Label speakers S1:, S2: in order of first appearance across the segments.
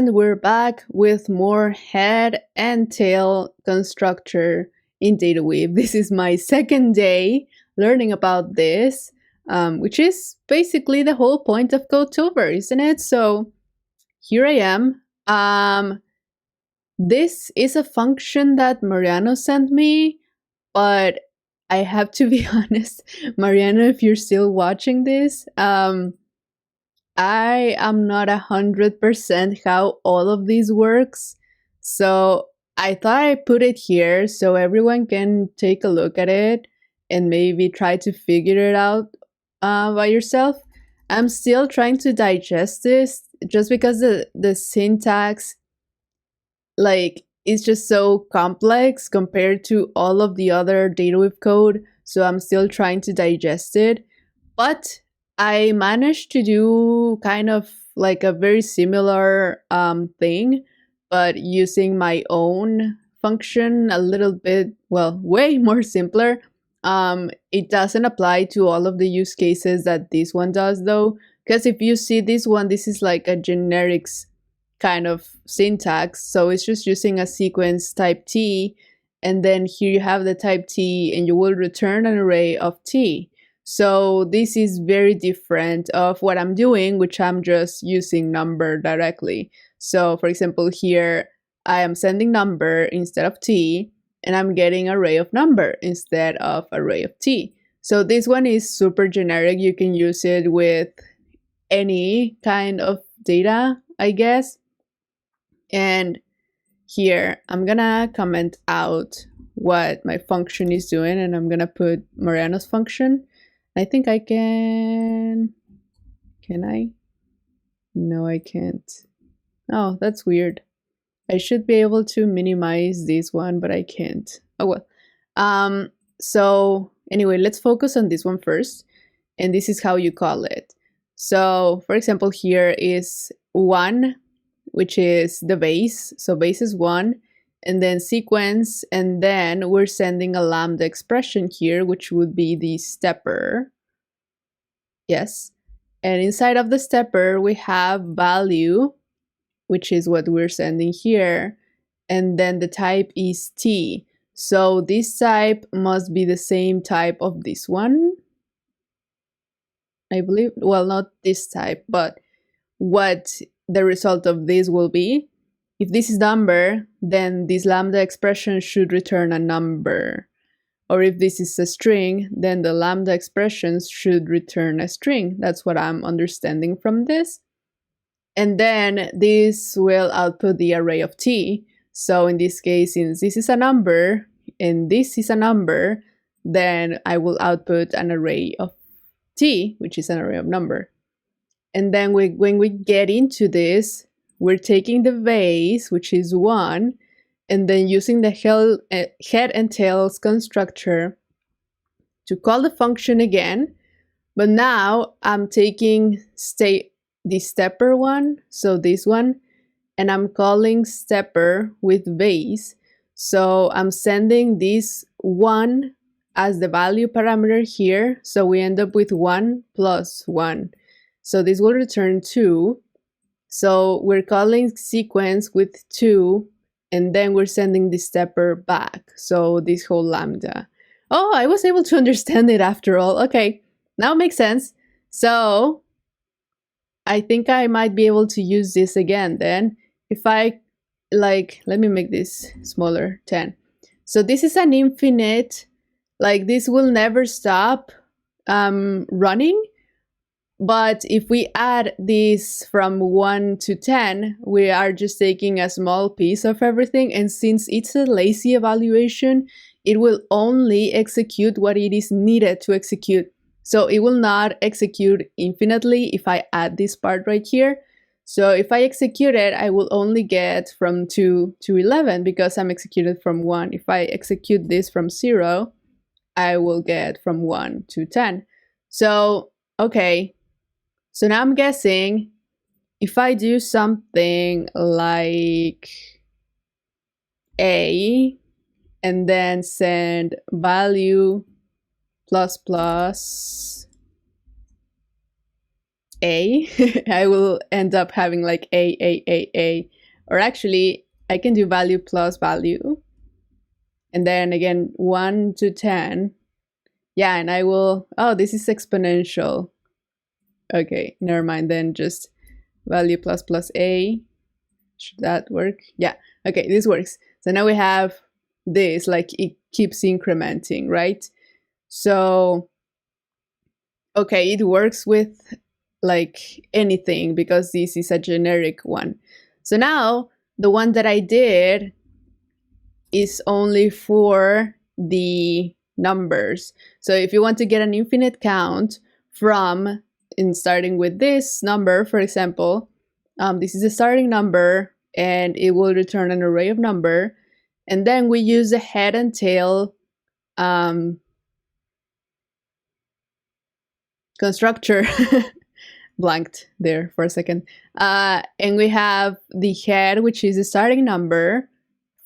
S1: And we're back with more head and tail constructor in DataWeave. This is my second day learning about this, which is basically the whole point of Codetober, isn't it? So here I am. This is a function that Mariano sent me, but I have to be honest, Mariano, if you're still watching this, I am not 100% how all of this works, so I thought I put it here so everyone can take a look at it and maybe try to figure it out by yourself. I'm still trying to digest this just because the syntax, like, it's just so complex compared to all of the other DataWeave code, so I'm still trying to digest it. But I managed to do kind of like a very similar thing, but using my own function a little bit, well, way more simpler. It doesn't apply to all of the use cases that this one does though, because if you see this one, this is like a generics kind of syntax, so it's just using a sequence type t, and then here you have the type t and you will return an array of t. So this is very different of what I'm doing, which I'm just using number directly. So for example, here I am sending number instead of t, and I'm getting array of number instead of array of t. So this one is super generic. You can use it with any kind of data, I guess. And here I'm gonna comment out what my function is doing, and I'm gonna put Mariano's function. I think I can I? No, I can't. Oh, that's weird. I should be able to minimize this one, but I can't. Oh well. So anyway, let's focus on this one first, and this is how you call it. So for example, here is 1, which is the base. So base is 1, and then sequence, and then we're sending a lambda expression here, which would be the stepper. Yes. And inside of the stepper, we have value, which is what we're sending here. And then the type is t. So this type must be the same type of this one, I believe. Well, not this type, but what the result of this will be. If this is number, then this lambda expression should return a number. Or if this is a string, then the lambda expressions should return a string. That's what I'm understanding from this. And then this will output the array of t. So in this case, since this is a number and this is a number, then I will output an array of t, which is an array of number. And then when we get into this, we're taking the base, which is 1, and then using the head and tails constructor to call the function again. But now I'm taking the stepper one, so this one, and I'm calling stepper with base. So I'm sending this 1 as the value parameter here. So we end up with 1 plus 1. So this will return 2. So we're calling sequence with 2, and then we're sending the stepper back. So this whole lambda. Oh, I was able to understand it after all. Okay, now it makes sense. So I think I might be able to use this again then. If I, like, let me make this smaller, 10. So this is an infinite, like this will never stop running. But if we add this from 1 to 10, we are just taking a small piece of everything. And since it's a lazy evaluation, it will only execute what it is needed to execute. So it will not execute infinitely if I add this part right here. So if I execute it, I will only get from 2 to 11 because I'm executed from 1. If I execute this from 0, I will get from 1 to 10. So, okay. So now I'm guessing if I do something like a and then send value plus plus a, I will end up having like a. Or actually, I can do value plus value. And then again, 1 to 10. Yeah, and I will, oh, this is exponential. Okay, never mind then, just value plus plus a. Should that work? Yeah, okay, this works. So now we have this, like it keeps incrementing, right? So, okay, it works with like anything because this is a generic one. So now the one that I did is only for the numbers. So if you want to get an infinite count from, in starting with this number, for example, this is a starting number and it will return an array of number. And then we use a head and tail constructor. Blanked there for a second. And we have the head, which is the starting number,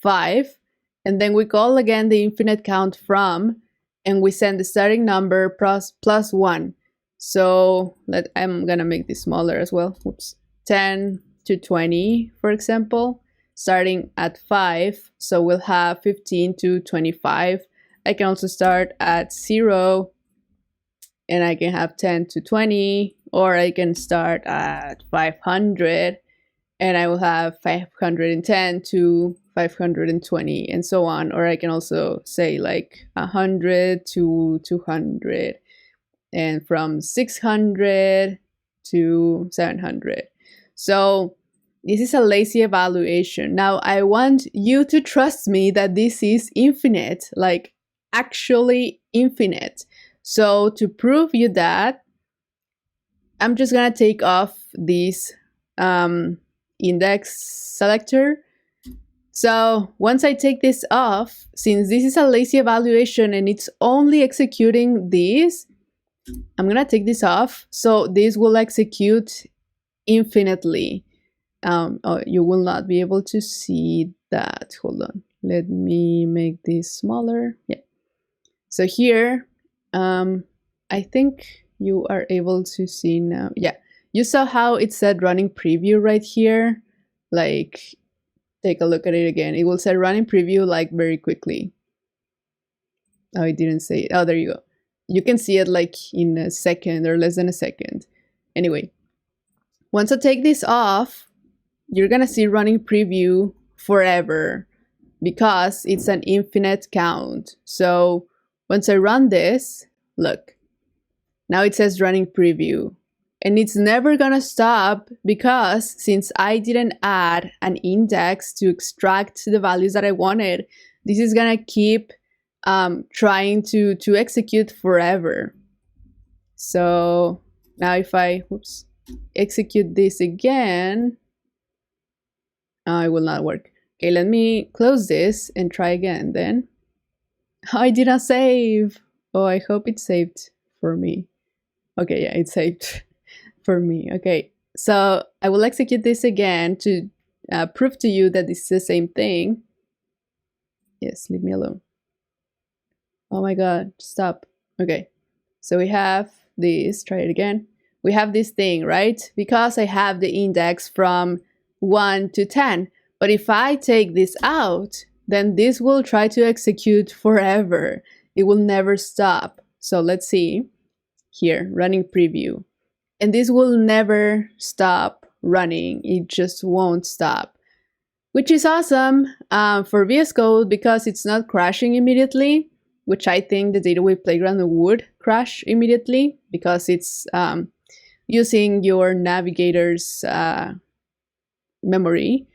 S1: 5. And then we call again the infinite count from, and we send the starting number plus 1. So I'm gonna make this smaller as well. Oops. 10 to 20, for example, starting at 5. So we'll have 15 to 25. I can also start at 0, and I can have 10 to 20, or I can start at 500, and I will have 510 to 520, and so on. Or I can also say like 100 to 200, and from 600 to 700. So this is a lazy evaluation. Now I want you to trust me that this is infinite, like actually infinite. So to prove you that, I'm just gonna take off this index selector. So once I take this off, since this is a lazy evaluation and it's only executing this, I'm gonna take this off. So this will execute infinitely. Oh, you will not be able to see that. Hold on. Let me make this smaller. Yeah. So here, I think you are able to see now. Yeah. You saw how it said running preview right here? Like, take a look at it again. It will say running preview like very quickly. Oh, it didn't say it. Oh, there you go. You can see it like in a second or less than a second. Anyway, once I take this off, you're gonna see running preview forever because it's an infinite count. So once I run this, look, now it says running preview. And it's never gonna stop because since I didn't add an index to extract the values that I wanted, this is gonna keep trying to execute forever. So now if I execute this again, it will not work. Okay, let me close this and try again then. I did not save. Oh, I hope it saved for me. Okay, yeah, it saved for me. Okay, so I will execute this again to prove to you that this is the same thing. Yes, leave me alone. Oh my god, stop. Okay, so we have this, try it again. We have this thing, right? Because I have the index from 1 to 10. But if I take this out, then this will try to execute forever. It will never stop. So let's see here, running preview. And this will never stop running. It just won't stop, which is awesome for VS Code because it's not crashing immediately, which I think the DataWeave Playground would crash immediately because it's using your navigator's memory.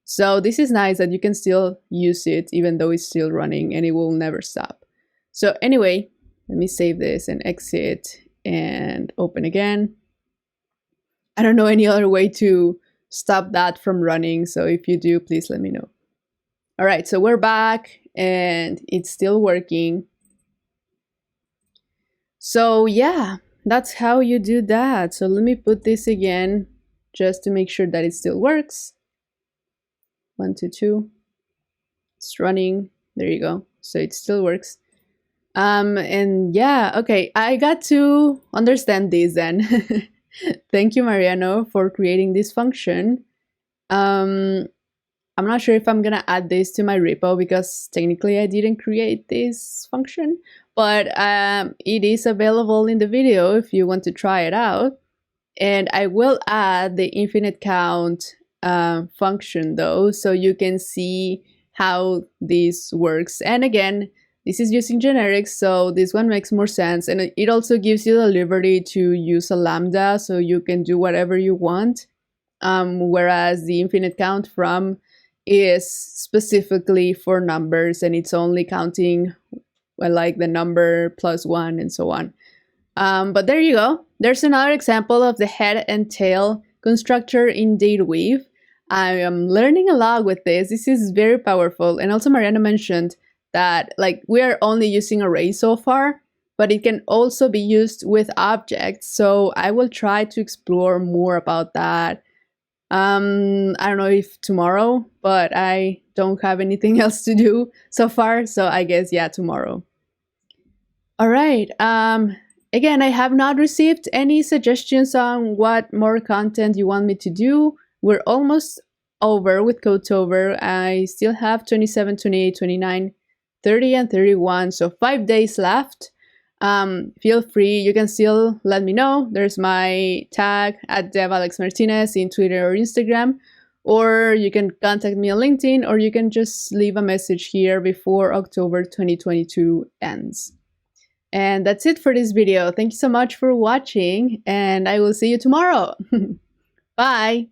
S1: So this is nice that you can still use it even though it's still running and it will never stop. So anyway, let me save this and exit and open again. I don't know any other way to stop that from running. So if you do, please let me know. All right, so we're back and it's still working. So yeah, that's how you do that. So let me put this again just to make sure that it still works. 1, 2, 2. It's running. There you go. So it still works. And yeah, okay, I got to understand this then. Thank you, Mariano, for creating this function. I'm not sure if I'm gonna add this to my repo because technically I didn't create this function, but it is available in the video if you want to try it out. And I will add the infinite count function though, so you can see how this works. And again, this is using generics, so this one makes more sense. And it also gives you the liberty to use a lambda, so you can do whatever you want. Whereas the infiniteCountFrom is specifically for numbers, and it's only counting like the number plus 1 and so on. But there you go. There's another example of the head and tail constructor in DataWeave. I am learning a lot with this. This is very powerful. And also Mariana mentioned that like we are only using arrays so far, but it can also be used with objects. So I will try to explore more about that. I don't know if tomorrow, but I don't have anything else to do so far. So I guess, yeah, tomorrow. All right. Again, I have not received any suggestions on what more content you want me to do. We're almost over with Codetober. I still have 27, 28, 29, 30, and 31. So 5 days left. Feel free, you can still let me know. There's my tag at DevAlexMartinez in Twitter or Instagram, or you can contact me on LinkedIn, or you can just leave a message here before October 2022 ends. And that's it for this video. Thank you so much for watching, and I will see you tomorrow. Bye!